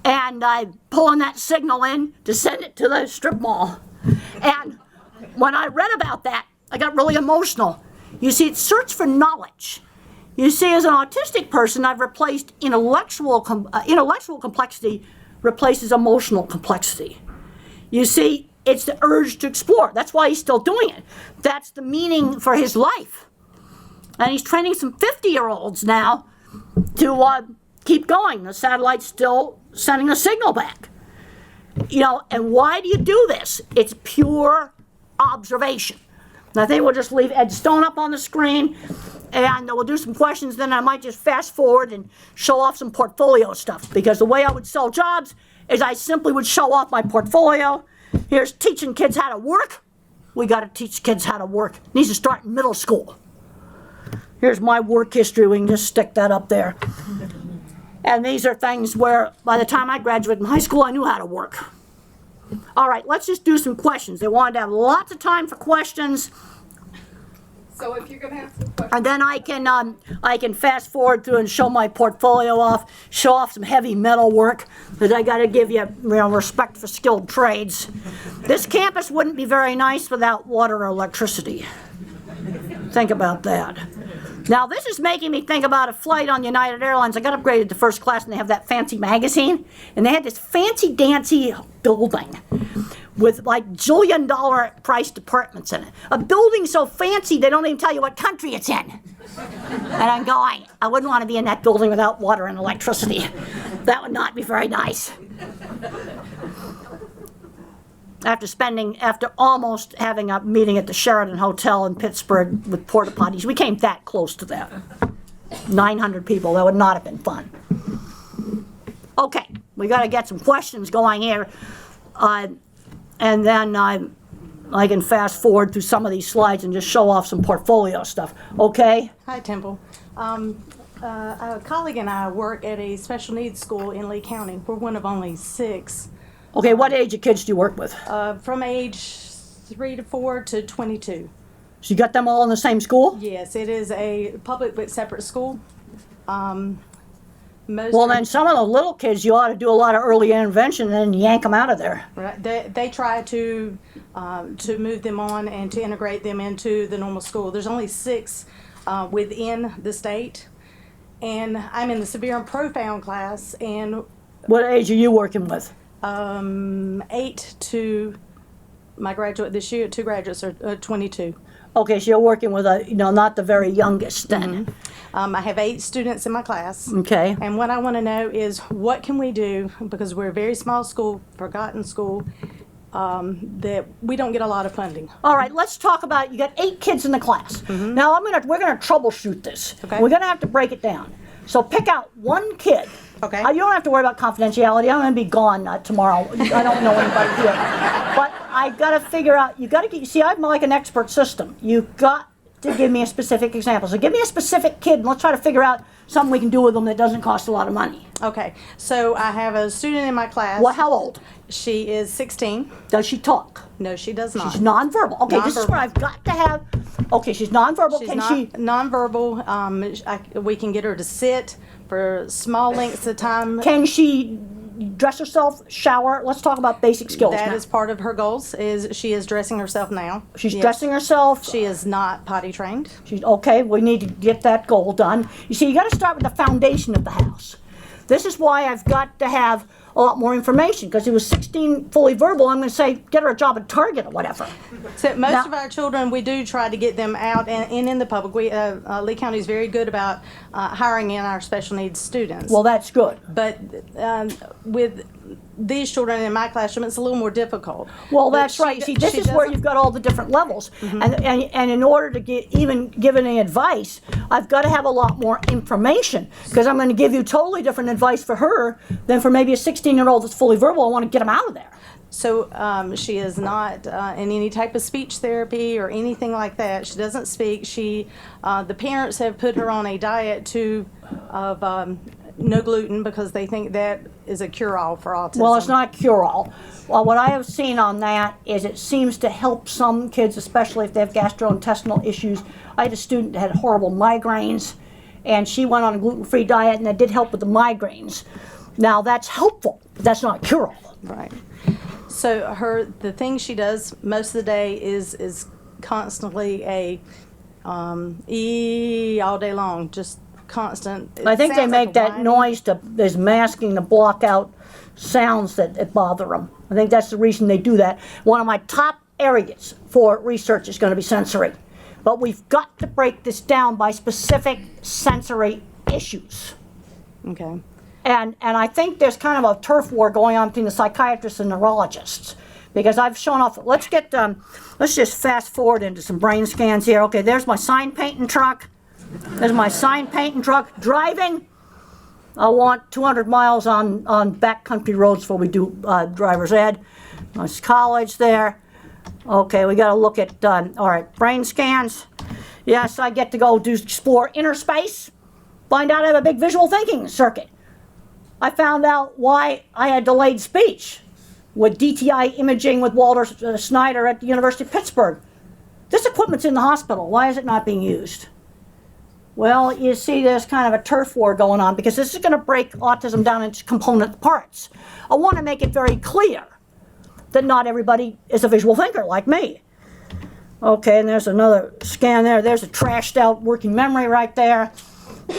and pulling that signal in to send it to the strip mall. And when I read about that, I got really emotional. You see, it's search for knowledge. You see, as an autistic person, I've replaced intellectual complexity replaces emotional complexity. You see, it's the urge to explore. That's why he's still doing it. That's the meaning for his life. And he's training some 50-year-olds now to keep going. The satellite's still sending a signal back. You know, and why do you do this? It's pure observation. And I think we'll just leave Ed Stone up on the screen, and we'll do some questions. Then I might just fast forward and show off some portfolio stuff, because the way I would sell jobs is I simply would show off my portfolio. Here's teaching kids how to work. We got to teach kids how to work. It needs to start in middle school. Here's my work history. We can just stick that up there. And these are things where by the time I graduated from high school, I knew how to work. All right, let's just do some questions. They wanted to have lots of time for questions. So if you're going to have some questions. And then I can fast forward through and show my portfolio off, show off some heavy metal work, because I got to give you respect for skilled trades. This campus wouldn't be very nice without water or electricity. Think about that. Now this is making me think about a flight on United Airlines. I got upgraded to first class, and they have that fancy magazine, and they had this fancy dancy building with like $1 price apartments in it. A building so fancy they don't even tell you what country it's in. And I'm going, I wouldn't want to be in that building without water and electricity. That would not be very nice. After almost having a meeting at the Sheraton Hotel in Pittsburgh with porta potties, we came that close to that. 900 people, that would not have been fun. Okay, we got to get some questions going here. And then I can fast forward through some of these slides and just show off some portfolio stuff. Okay? Hi, Temple. A colleague and I work at a special needs school in Lee County. We're one of only 6. Okay, what age of kids do you work with? From age 3 to 4 to 22. So you got them all in the same school? Yes, it is a public but separate school. Well, then some of the little kids, you ought to do a lot of early intervention and then yank them out of there. Right. They try to move them on and to integrate them into the normal school. There's only 6 within the state, and I'm in the severe and profound class. And what age are you working with? 8 to my graduate this year. 2 graduates are 22. Okay, so you're working with not the very youngest then. I have 8 students in my class. Okay. And what I want to know is what can we do, because we're a very small school, forgotten school, that we don't get a lot of funding. All right, let's talk about, you got 8 kids in the class. Now we're gonna troubleshoot this. Okay. We're gonna have to break it down. So pick out one kid. Okay. You don't have to worry about confidentiality. I'm gonna be gone tomorrow. I don't know anybody here. But I gotta figure out, I'm like an expert system. You've got to give me a specific example. So give me a specific kid and let's try to figure out something we can do with them that doesn't cost a lot of money. Okay, so I have a student in my class. Well, how old? She is 16. Does she talk? No, she does not. She's nonverbal. Okay, this is Nonverbal. where I've got to have. Okay, she's nonverbal. She's Can nonverbal. We can get her to sit for small lengths of time. Can she dress herself, shower? Let's talk about basic skills That now. is part of her goals. She is dressing herself now. She's Yes. dressing herself. She is not potty trained. She's okay. We need to get that goal done. You see, you got to start with the foundation of the house. This is why I've got to have a lot more information, because he was 16 fully verbal. I'm going to say, get her a job at Target or whatever. So most Now- of our children, we do try to get them out and in the public. Lee County is very good about hiring in our special needs students. Well, that's good. But with these children in my classroom, it's a little more difficult. Well, But that's right. See, this is where doesn't- you've got all the different levels. And in order to give any advice, I've got to have a lot more information, because I'm going to give you totally different advice for her than for maybe a 16-year-old that's fully verbal. I want to get them out of there. So she is not in any type of speech therapy or anything like that. She doesn't speak. The parents have put her on a diet of no gluten because they think that is a cure-all for autism. Well, it's not cure-all. Well, what I have seen on that is it seems to help some kids, especially if they have gastrointestinal issues. I had a student that had horrible migraines, and she went on a gluten-free diet, and it did help with the migraines. Now, that's helpful, but that's not cure-all. Right. So the thing she does most of the day is constantly a all day long, just constant. I think they sounds make like a that whining. noise is masking to block out sounds that bother them. I think that's the reason they do that. One of my top areas for research is going to be sensory. But we've got to break this down by specific sensory issues. Okay. And I think there's kind of a turf war going on between the psychiatrists and neurologists. Because I've shown off, let's just fast forward into some brain scans here. Okay, there's my sign painting truck. There's my sign painting truck driving. I want 200 miles on backcountry roads before we do driver's ed. There's college there. Okay, we got to look at, all right, brain scans. Yes, I get to go explore inner space. Find out I have a big visual thinking circuit. I found out why I had delayed speech with DTI imaging with Walter Snyder at the University of Pittsburgh. This equipment's in the hospital. Why is it not being used? Well, you see there's kind of a turf war going on because this is going to break autism down into component parts. I want to make it very clear that not everybody is a visual thinker like me. Okay, and there's another scan there. There's a trashed out working memory right there.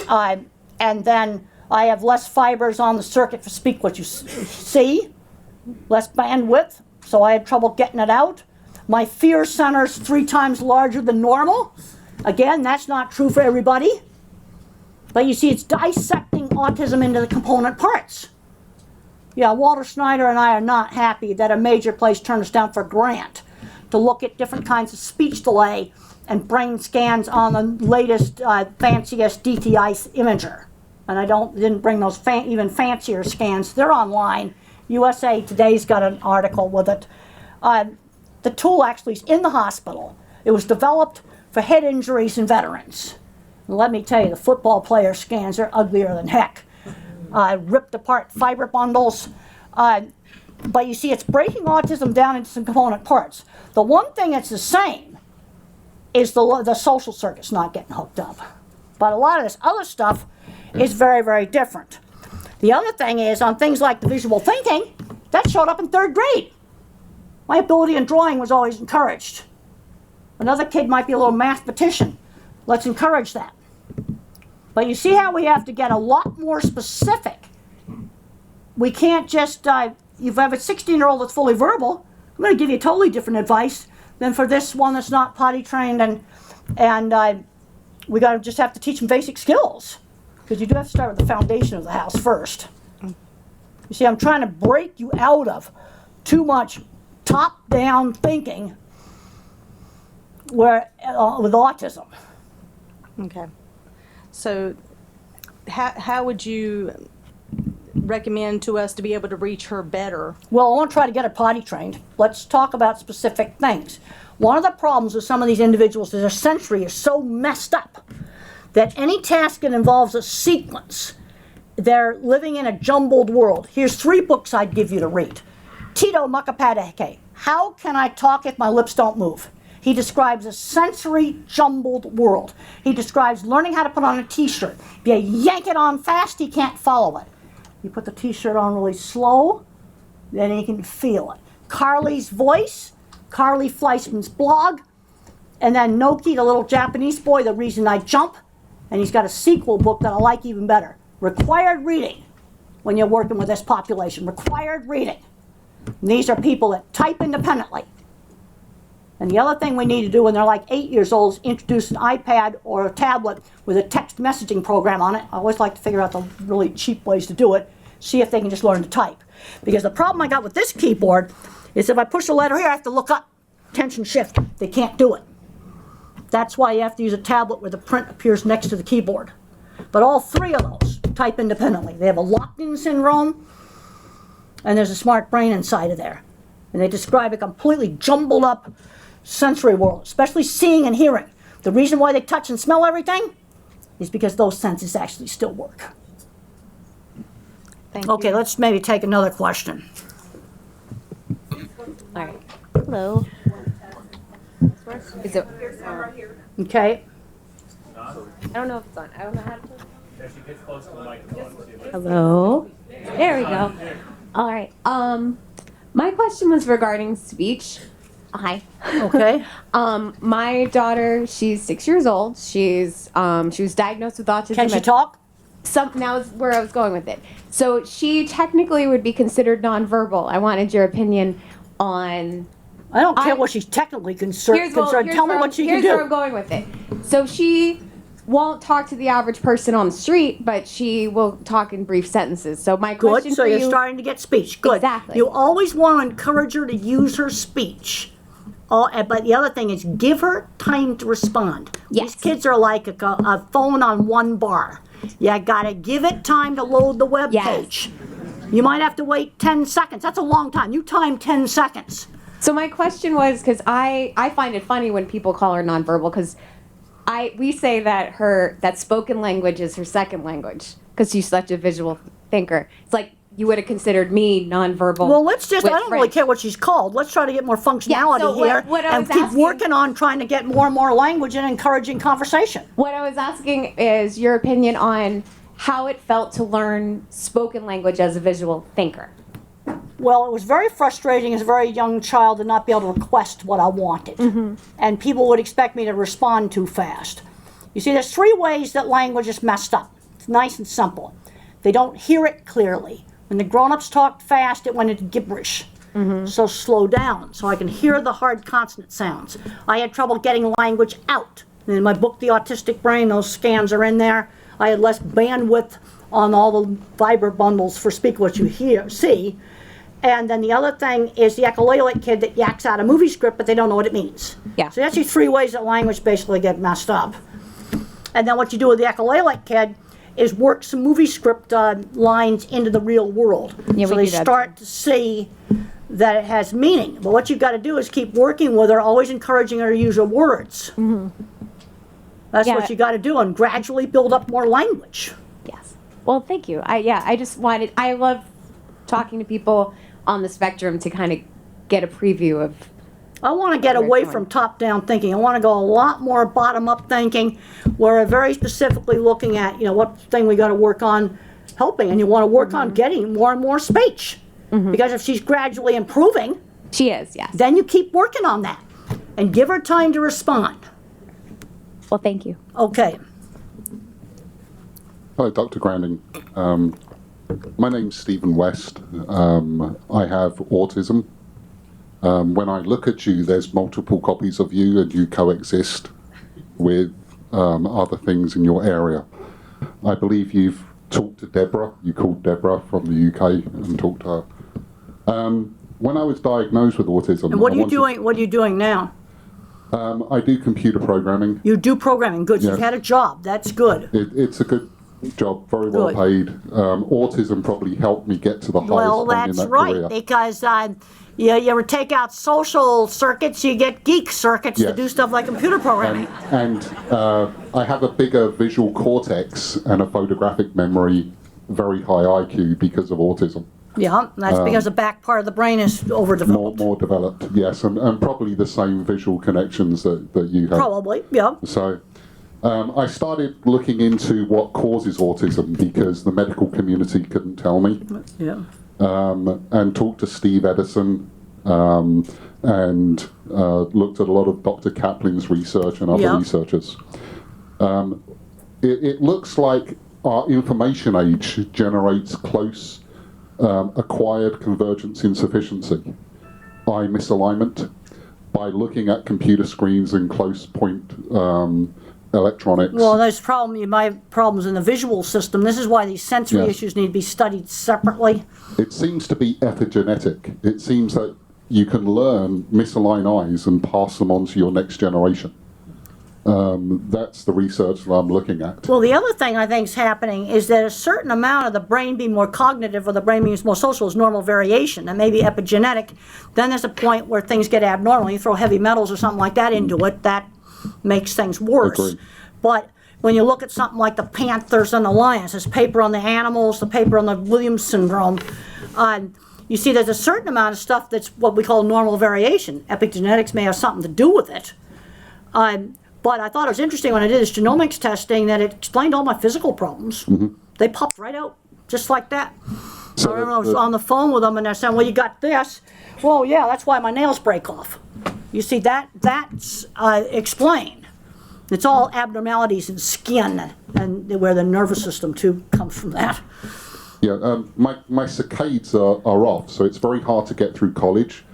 And then I have less fibers on the circuit for speak what you see, less bandwidth, so I had trouble getting it out. My fear center's 3 times larger than normal. Again, that's not true for everybody. But you see, it's dissecting autism into the component parts. Yeah, Walter Snyder and I are not happy that a major place turned us down for a grant to look at different kinds of speech delay and brain scans on the latest, fanciest DTI imager. And I didn't bring those even fancier scans. They're online. USA Today's got an article with it. The tool actually is in the hospital. It was developed for head injuries in veterans. And let me tell you, the football player scans are uglier than heck. Ripped apart fiber bundles. But you see, it's breaking autism down into some component parts. The one thing that's the same is the social circuit's not getting hooked up. But a lot of this other stuff is very, very different. The other thing is, on things like the visual thinking, that showed up in 3rd grade. My ability in drawing was always encouraged. Another kid might be a little mathematician. Let's encourage that. But you see how we have to get a lot more specific. We can't just, if you have a 16-year-old that's fully verbal, I'm going to give you totally different advice than for this one that's not potty trained, and we got to just have to teach them basic skills. Because you do have to start with the foundation of the house first. You see, I'm trying to break you out of too much top-down thinking with autism. Okay. So how would you recommend to us to be able to reach her better? Well, I want to try to get her potty trained. Let's talk about specific things. One of the problems with some of these individuals is their sensory is so messed up that any task that involves a sequence, they're living in a jumbled world. Here's 3 books I'd give you to read. Tito Mukhopadhyay, How Can I Talk If My Lips Don't Move? He describes a sensory jumbled world. He describes learning how to put on a t-shirt. If you yank it on fast, he can't follow it. You put the t-shirt on really slow, then he can feel it. Carly's Voice, Carly Fleischman's blog, and then Noki, the little Japanese boy, The Reason I Jump, and he's got a sequel book that I like even better. Required reading when you're working with this population. Required reading. And these are people that type independently. And the other thing we need to do when they're like 8 years old is introduce an iPad or a tablet with a text messaging program on it. I always like to figure out the really cheap ways to do it, see if they can just learn to type. Because the problem I got with this keyboard is if I push a letter here, I have to look up, tension shift. They can't do it. That's why you have to use a tablet where the print appears next to the keyboard. But all three of those type independently. They have a locked-in syndrome, and there's a smart brain inside of there. And they describe a completely jumbled up sensory world, especially seeing and hearing. The reason why they touch and smell everything is because those senses actually still work. Thank Okay, you. let's maybe take another question. All right. Hello. Is it? Okay? I don't know if it's on. I don't know how to. Hello. There we go. All right. My question was regarding speech. Hi. Okay. My daughter, she's 6 years old. She was diagnosed with autism. Can she talk? Now is where I was going with it. So she technically would be considered nonverbal. I wanted your opinion on. I don't care what she's technically concerned. Tell me what she can Here's where I'm do. going with it. So she won't talk to the average person on the street, but she will talk in brief sentences. So my question Good, so for you're you, starting to get speech. Good. Exactly. You always want to encourage her to use her speech. But the other thing is give her time to respond. Yes. These kids are like a phone on one bar. You gotta give it time to load the web Yes. page. You might have to wait 10 seconds. That's a long time. You time 10 seconds. So my question was, because I find it funny when people call her nonverbal, because we say that spoken language is her second language, because she's such a visual thinker. It's like you would have considered me nonverbal. Well, let's just, I with don't really French. care what she's called. Let's try to get more functionality so here what I and was keep asking- working on trying to get more and more language and encouraging conversation. What I was asking is your opinion on how it felt to learn spoken language as a visual thinker. Well, it was very frustrating as a very young child to not be able to request what I wanted. And people would expect me to respond too fast. You see, there's three ways that language is messed up. It's nice and simple. They don't hear it clearly. When the grown-ups talked fast, it went into gibberish. So slow down so I can hear the hard consonant sounds. I had trouble getting language out. In my book, The Autistic Brain, those scans are in there. I had less bandwidth on all the fiber bundles for speak what you see. And then the other thing is the echolalic kid that yaks out a movie script, but they don't know what it means. Yeah. So that's your three ways that language basically get messed up. And then what you do with the echolalic kid is work some movie script lines into the real world. Yeah, so we they do that start to see that it has meaning. But what you've got to do is keep working with her, always encouraging her to use her words. That's Yeah. what you got to do, and gradually build up more language. Yes. Well, thank you. I love talking to people on the spectrum to kind of get a preview of. I want to get Where away it's from going. top-down thinking. I want to go a lot more bottom-up thinking, where we're very specifically looking at, what thing we got to work on helping, and you want to work on getting more and more speech. Because if she's gradually improving, She is, yes. then you keep working on that, and give her time to respond. Well, thank you. Okay. Hello, Dr. Grandin. My name's Stephen West. I have autism. When I look at you, there's multiple copies of you, and you coexist with other things in your area. I believe you've talked to Deborah. You called Deborah from the UK and talked to her. When I was diagnosed with autism, And what are I you wanted- doing? What are you doing now? I do computer programming. You do programming. Good. So Yes. you've had a job. That's good. It's a good job, very well Good. paid. Autism probably helped me get to the highest Well, point in that's that right, career. because you ever take out social circuits, you get geek circuits to Yes. do stuff like computer programming. And I have a bigger visual cortex and a photographic memory, very high IQ because of autism. Yeah, that's because the back part of the brain is overdeveloped. More developed, yes, and probably the same visual connections that you have. Probably, yeah. So I started looking into what causes autism because the medical community couldn't tell me. Yeah. And talked to Steve Edison and looked at a lot of Dr. Kaplan's research and other Yeah. researchers. It looks like our information age generates close acquired convergence insufficiency, eye misalignment, by looking at computer screens and close point electronics. Well, you might have problems in the visual system. This is why these sensory Yes. issues need to be studied separately. It seems to be epigenetic. It seems that you can learn misaligned eyes and pass them on to your next generation. That's the research that I'm looking at. Well, the other thing I think is happening is that a certain amount of the brain being more cognitive or the brain being more social is normal variation, and maybe epigenetic. Then there's a point where things get abnormal. You throw heavy metals or something like that into it, that makes things worse. Agreed. But when you look at something like the panthers and the lions, there's paper on the animals, the paper on the Williams syndrome, you see there's a certain amount of stuff that's what we call normal variation. Epigenetics may have something to do with it. But I thought it was interesting when I did this genomics testing that it explained all my physical problems. They popped right out, just like that. So I remember I was on the phone with them and they're saying, well, you got this. Well, yeah, that's why my nails break off. You see, that's explained. It's all abnormalities in skin and where the nervous system, too, comes from that. Yeah, my saccades are off, so it's very hard to get through college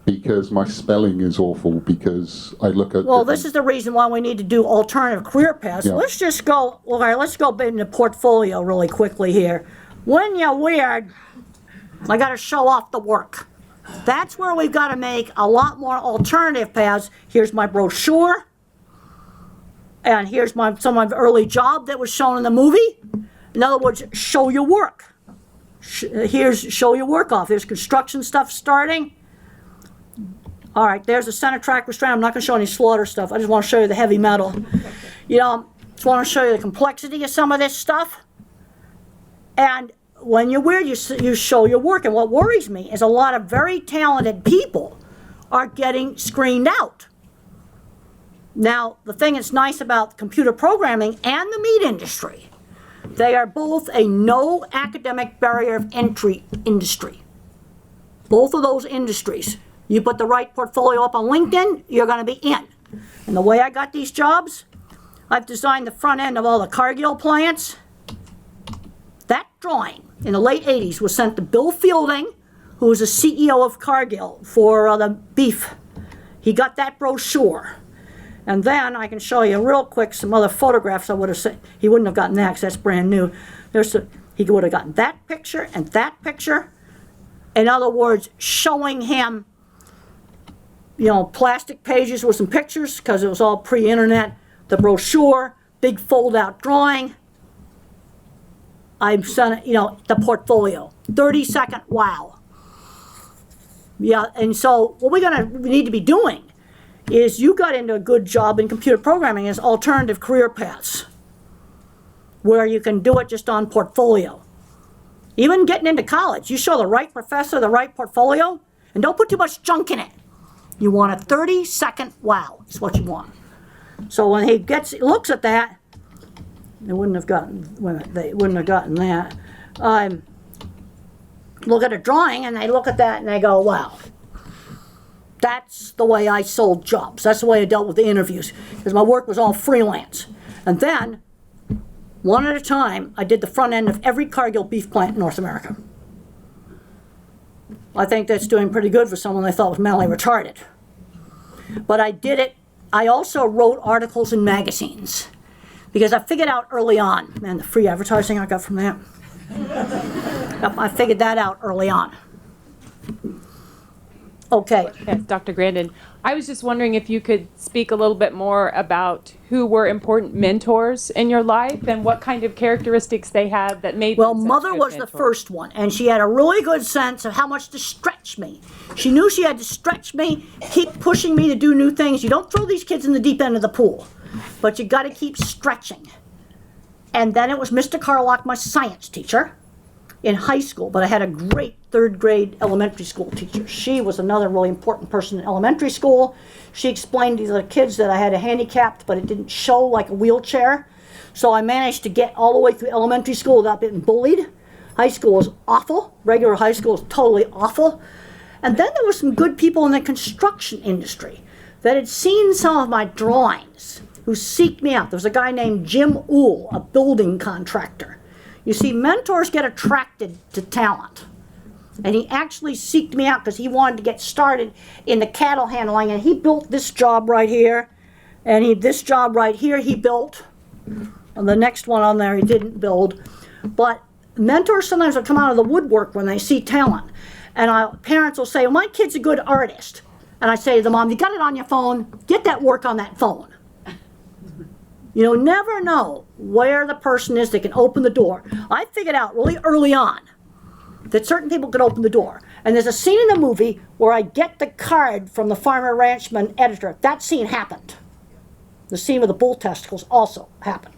because my spelling is awful because I look at... Well, this is the reason why we need to do alternative career paths. Yeah. Let's just go, all right, let's go into portfolio really quickly here. When you're weird, I got to show off the work. That's where we've got to make a lot more alternative paths. Here's my brochure, and here's some of my early job that was shown in the movie. In other words, show your work. Here's show your work off. There's construction stuff starting. All right, there's the center track restraint. I'm not going to show any slaughter stuff. I just want to show you the heavy metal. You know, just want to show you the complexity of some of this stuff. And when you're weird, you show your work. And what worries me is a lot of very talented people are getting screened out. Now, the thing that's nice about computer programming and the meat industry, they are both a no academic barrier of entry industry. Both of those industries. You put the right portfolio up on LinkedIn, you're going to be in. And the way I got these jobs, I've designed the front end of all the Cardinal Plants. That drawing in the late 80s was sent to Bill Fielding, who was the CEO of Cargill for the beef. He got that brochure. And then I can show you real quick some other photographs I would have said. He wouldn't have gotten that because that's brand new. He would have gotten that picture and that picture. In other words, showing him, you know, plastic pages with some pictures because it was all pre-internet. The brochure, big fold-out drawing. I've sent, you know, the portfolio. 30-second wow. Yeah, and so what we need to be doing is you got into a good job in computer programming as alternative career paths where you can do it just on portfolio. Even getting into college, you show the right professor the right portfolio and don't put too much junk in it. You want a 30-second wow is what you want. So when he looks at that, they wouldn't have gotten that. Look at a drawing and they look at that and they go, wow. That's the way I sold jobs. That's the way I dealt with the interviews because my work was all freelance. And then, one at a time, I did the front end of every Cargill beef plant in North America. I think that's doing pretty good for someone they thought was mentally retarded. But I did it. I also wrote articles in magazines because I figured out early on, man, the free advertising I got from that. I figured that out early on. Okay. Yes, Dr. Grandin. I was just wondering if you could speak a little bit more about who were important mentors in your life and what kind of characteristics they had that made Well, them such Mother good was mentors. the first one, and she had a really good sense of how much to stretch me. She knew she had to stretch me, keep pushing me to do new things. You don't throw these kids in the deep end of the pool, but you got to keep stretching. And then it was Mr. Carlock, my science teacher, in high school, but I had a great third grade elementary school teacher. She was another really important person in elementary school. She explained to the kids that I had a handicapped, but it didn't show like a wheelchair. So I managed to get all the way through elementary school without being bullied. High school was awful. Regular high school was totally awful. And then there were some good people in the construction industry that had seen some of my drawings who seeked me out. There was a guy named Jim Uhl, a building contractor. You see, mentors get attracted to talent. And he actually seeked me out because he wanted to get started in the cattle handling. And he built this job right here. And this job right here he built, and the next one on there he didn't build. But mentors sometimes will come out of the woodwork when they see talent. And parents will say, well, my kid's a good artist. And I say to the mom, you got it on your phone, get that work on that phone. You never know where the person is that can open the door. I figured out really early on that certain people could open the door. And there's a scene in the movie where I get the card from the farmer ranchman editor. That scene happened. The scene with the bull testicles also happened.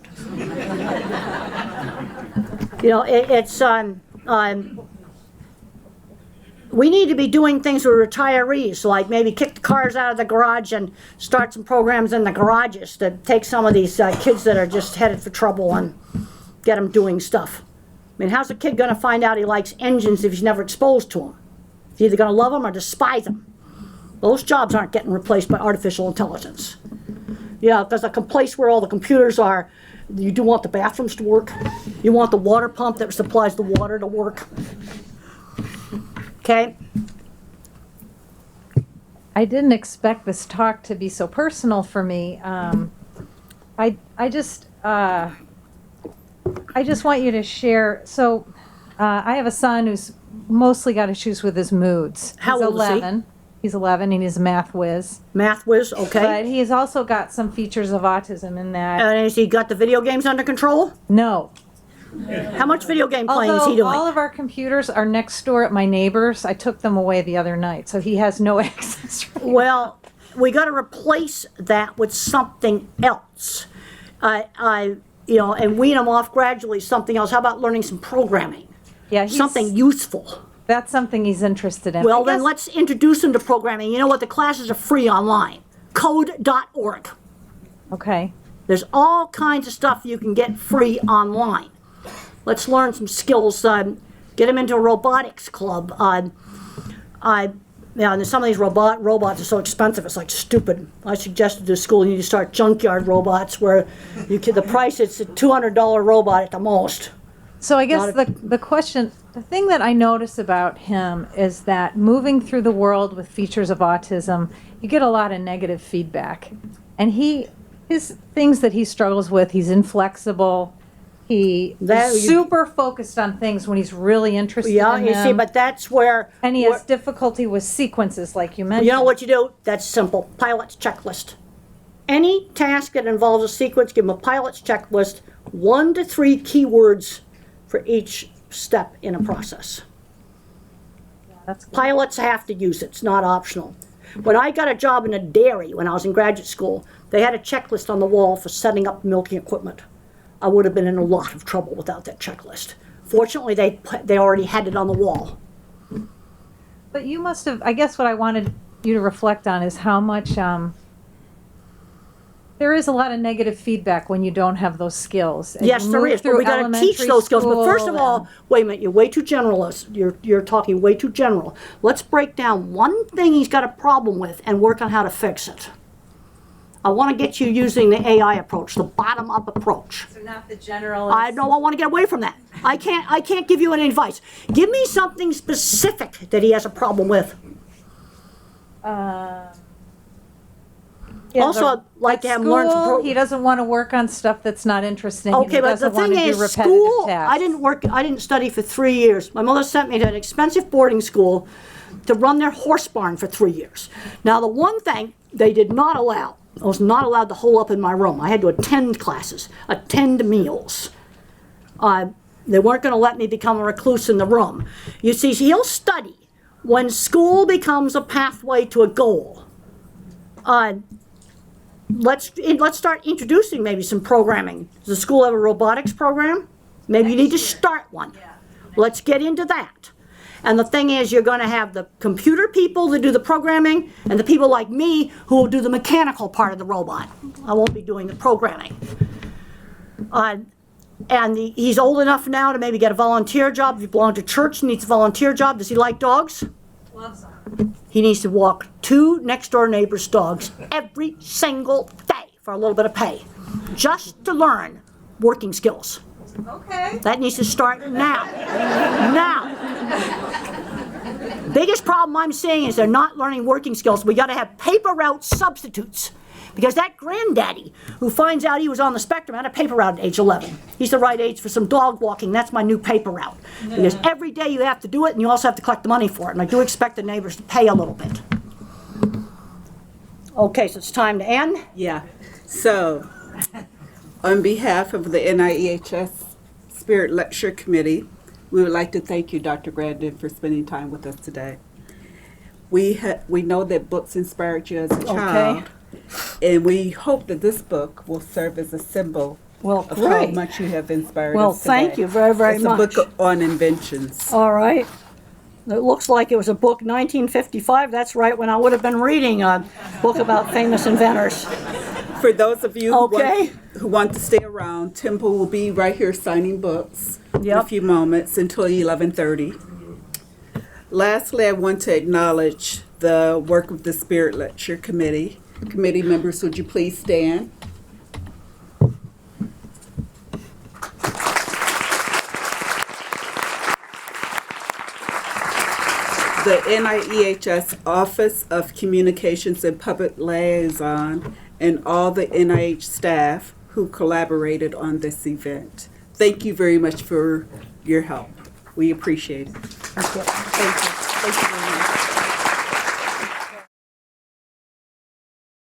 We need to be doing things with retirees, like maybe kick the cars out of the garage and start some programs in the garages to take some of these kids that are just headed for trouble and get them doing stuff. I mean, how's a kid going to find out he likes engines if he's never exposed to them? He's either going to love them or despise them. Those jobs aren't getting replaced by artificial intelligence. Yeah, because a place where all the computers are, you do want the bathrooms to work. You want the water pump that supplies the water to work. Okay? I didn't expect this talk to be so personal for me. I just want you to share. So, I have a son who's mostly got issues with his moods. How He's old is he? 11. He's 11 and he's a math whiz. Math whiz, okay. But he's also got some features of autism in that. And has he got the video games under control? No. How much video game playing is he Although doing? all of our computers are next door at my neighbor's. I took them away the other night, so he has no access. Well, we got to replace that with something else. And wean them off gradually, something else. How about learning some programming? Yeah, Something useful. That's something he's interested in. Well, I then guess- let's introduce him to programming. You know what? The classes are free online. Code.org. Okay. There's all kinds of stuff you can get free online. Let's learn some skills. Get him into a robotics club. And some of these robots are so expensive, it's like stupid. I suggested to school you need to start junkyard robots where the price, it's a $200 robot at the most. So I guess Not the question, the thing that I notice about him is that moving through the world with features of autism, you get a lot of negative feedback. And his things that he struggles with, he's inflexible. He's super focused on things when he's really interested Yeah, in you them. see, but that's where... And he has difficulty with sequences, like you mentioned. You know what you do? That's simple. Pilot's checklist. Any task that involves a sequence, give them a pilot's checklist, 1 to 3 keywords for each step in a process. That's good. Pilots have to use it. It's not optional. When I got a job in a dairy when I was in graduate school, they had a checklist on the wall for setting up milking equipment. I would have been in a lot of trouble without that checklist. Fortunately, they already had it on the wall. But you must have, I guess what I wanted you to reflect on is how much, there is a lot of negative feedback when you don't have those skills. And Yes, you there move is, but through we got to teach elementary those skills. But school first of all, and- wait a minute, you're way too generalist. You're talking way too general. Let's break down one thing he's got a problem with and work on how to fix it. I want to get you using the AI approach, the bottom-up approach. So not the general. I want to get away from that. I can't give you any advice. Give me something specific that he has a problem with. Yeah, Also, I'd like to have him learn some he doesn't want to work on stuff that's not interesting. Okay, but the thing is, school, I didn't study for 3 years. My mother sent me to an expensive boarding school to run their horse barn for 3 years. Now, the one thing they did not allow, I was not allowed to hole up in my room. I had to attend classes, attend meals. They weren't going to let me become a recluse in the room. You see, he'll study when school becomes a pathway to a goal. Let's start introducing maybe some programming. Does the school have a robotics program? Maybe you need to start one. Let's get into that. And the thing is, you're going to have the computer people that do the programming and the people like me who will do the mechanical part of the robot. I won't be doing the programming. He's old enough now to maybe get a volunteer job. If you belong to church, he needs a volunteer job. Does he like dogs? Loves them. He needs to walk 2 next-door neighbors' dogs every single day for a little bit of pay, just to learn working skills. Okay. That needs to start now. Now. Biggest problem I'm seeing is they're not learning working skills. We got to have paper route substitutes. Because that granddaddy who finds out he was on the spectrum had a paper route at age 11. He's the right age for some dog walking. That's my new paper route. Because every day you have to do it, and you also have to collect the money for it. And I do expect the neighbors to pay a little bit. Okay, so it's time to end. Yeah. So, on behalf of the NIEHS Spirit Lecture Committee, we would like to thank you, Dr. Grandin, for spending time with us today. We know that books inspired you as a child, and we hope that this book will serve as a symbol of how much you have inspired us today. Thank you very, very much. It's a book on inventions. All right. It looks like it was a book 1955. That's right, when I would have been reading a book about famous inventors. For those of you who want to stay around, Temple will be right here signing books in a few moments until 11:30. Lastly, I want to acknowledge the work of the Spirit Lecture Committee. Committee members, would you please stand? The NIEHS Office of Communications and Public Liaison, and all the NIH staff who collaborated on this event. Thank you very much for your help. We appreciate it. Thank you. Thank you very much.